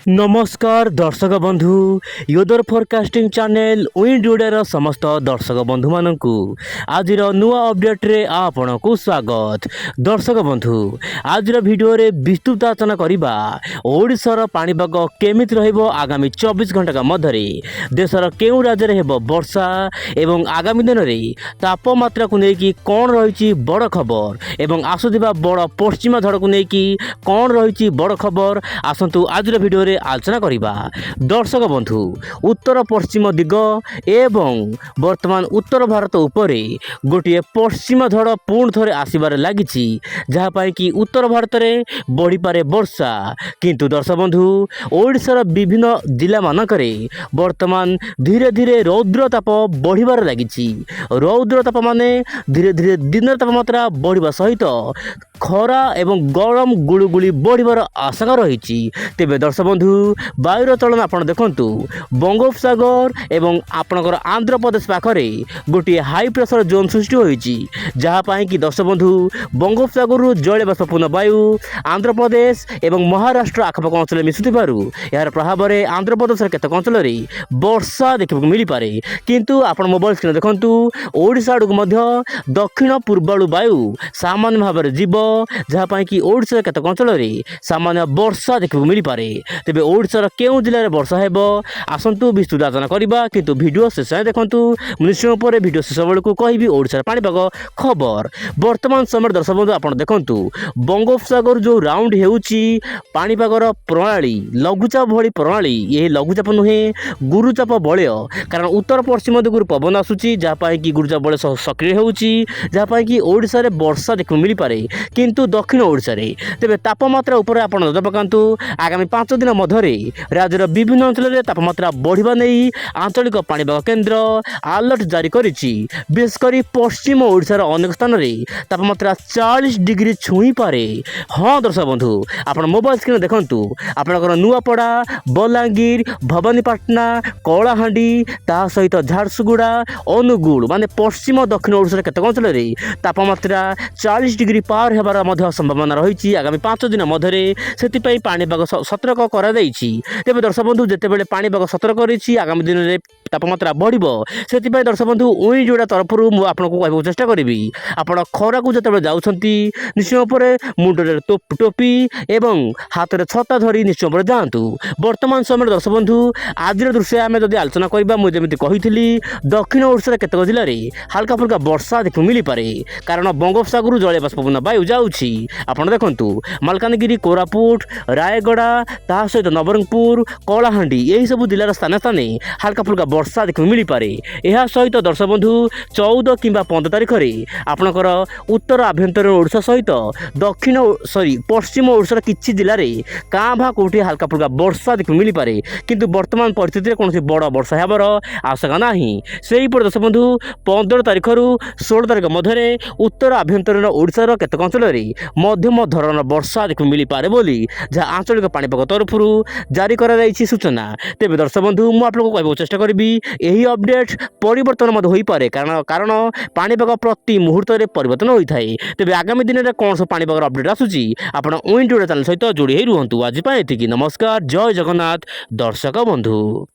नमस्कार दर्शक बंधु योदर फोरकास्टिंग चैनल विंड ओडियार समस्त दर्शक बंधु मानू आज नुआ अपडेट रे आपण को स्वागत। दर्शक बंधु आज वीडियो रे विस्तृत आलोचना करबा ओडिशार पाणीपाग केमिति रहइबो आगामी 24 घंटा मध्य देशर केउ राज्य रे हेबो वर्षा एवं आगामी दिन रे तापमात्रा को लेकिन कौन रही बड़ खबर एवं आसुथिबा बड़ पश्चिमा झड़ को लेकिन कौन रही बड़ खबर आसतु आज वीडियो रे आलोचना करिबा। दर्शक बंधु उत्तर पश्चिम दिग एवं वर्तमान उत्तर भारत उपरे गोटे पश्चिम झड़ पुणी थरे आसबार लगी जहाँपाई कि उत्तर भारत में बढ़ी पारे वर्षा किंतु दर्शक बंधु ओडिशार विभिन्न जिला मानकरे वर्तमान धीरे धीरे रौद्र ताप बढ़िबार लगी। रौद्र ताप माने धीरे धीरे दिन तापमात्रा बढ़िबा सहित खरा एवं गरम गुळुगुळी बढ़िबार आशंका रही। तेबे दर्शक बंधु वायुर चलन आप देखु बंगोपसागर एवं आपणकर आंध्र प्रदेश पाखरे गोटे हाई प्रेशर जोन सृष्टि होती जहाँपाई कि दर्शक बंधु बंगोपसागर जल बाष्पूर्ण वायु आंध्र प्रदेश एवं महाराष्ट्र आखपाख अंचल मिशुवर यार प्रभाव में आंध्र प्रदेश केतक अंचल वर्षा देखा मिल पारे किंतु आप मोबाइल स्क्रीन देखु ओडिशा आड़क दक्षिण पूर्वाणु वायु सामान्य भाव में जीव जहाँपाई कि ओडिशा केतक अंचल सामान्य वर्षा देखा मिल पारे। तेबे ओडिशार केउ जिले में वर्षा हेबो आसंतु विस्तृत आलोचना करबा किंतु वीडियो शेष जाए देखंतु निश्चय पर वीडियो शेष बेलू कहबी ओडिशार पाणीपाग खबर वर्तमान समय दर्शक बंधु आप देखंतु बंगोपसागर जो राउंड हेउची पाणीपागर प्रणाली लघुचाप भली प्रणाली ये लघुचाप नुहे गुरुचाप बलय कारण उत्तर पश्चिम दिगुर पवन आसुची जहाँपाई कि गुरुचाप बलय सक्रिय होउची जहाँपाई कि ओडिशा रे वर्षा देखा मिल पारे किंतु दक्षिण ओडिशा रे तेबे तापमात्रा ऊपर आप नजर पकांतु आगामी 5 दिन मध्य राज्यर विभिन्न अंचल में तापमात्रा बढ़िबा नहीं आंचलिक पाणीपाग केन्द्र अलर्ट जारी करिछि। विशेषकर पश्चिम ओडिशार अनेक स्थान में तापमात्रा 40 डिग्री छुई पारे। हाँ दर्शक बंधु आप मोबाइल स्क्रीन देखंतु आपनकर नुआपड़ा बलांगीर भवानीपाटना कलाहांडी ता सहित झारसुगुड़ा अनुगुल माने पश्चिम दक्षिण ओडिशार केतक अंचल में तापमात्रा 40 डिग्री पार हेबार मध्य संभावना रही आगामी 5 दिन मध्य से पाणीपाग सतर्क करा तेज दर्शक बंधु जितेबाला पाणीपाग सतर्क रही आगामी दिन में तापमात्रा बढ़ो से दर्शक बंधु उई जोड़ा तरफ आपको कहूँ चेष्टा करी आप खरा को जो जाऊँगी निश्चय पर मुंडे टोपी एवं हाथ में छता धरी निश्चय पर जातु। वर्तमान समय दर्शक बंधु आज दृश्य आम जब आलोचना करवा मुझे कही दक्षिण ओडिशार केतक जिले में हाल्का फुल्का वर्षा देखा मिल पारे कारण बंगोपसागर जल बाष्पूर्ण वायु जाऊँगी आप देखु मालकानगिरी कोरापुट रायगड़ा ता सहित नवरंगपुर कलाहांडी यही सब जिलार स्थान स्थान हाल्का फुल्का वर्षा देखा मिल पारे। यह सहित दर्शक बंधु 14 कि 15 तारिख में आपणकर उत्तर आभ्यंतर ओडिशा सहित दक्षिण पश्चिम ओडिशार किछि जिले में काँ भा कौटी हाल्का फुल्का वर्षा देखा मिल पारे किंतु वर्तमान परिस्थिति में कौन बड़ वर्षा होबार आशंका नाही। सेहीपरि दर्शक बंधु 15 तारिख रु 16 तारिख मध्य उत्तर आभ्यंतर ओडिशार केतक अंचल में मध्यम धरण वर्षा देखा मिल पारे बोली जहाँ आंचलिक पाणीपाग तरफ जारी करा सूचना। तेज दर्शक बंधु मुझे कहूँ चेष्टा करी यही अपडेट परिवर्तन हो पारे कारण पाणीपाग प्रति मुहूर्त में परिवर्तन होता है। तेज आगामी दिन में कौन सब पाणीपाग अपडेट आसूची आप विंड ओडिया चैनल सहित जोड़ी रुहतु। आज नमस्कार जय जगन्नाथ दर्शक बंधु।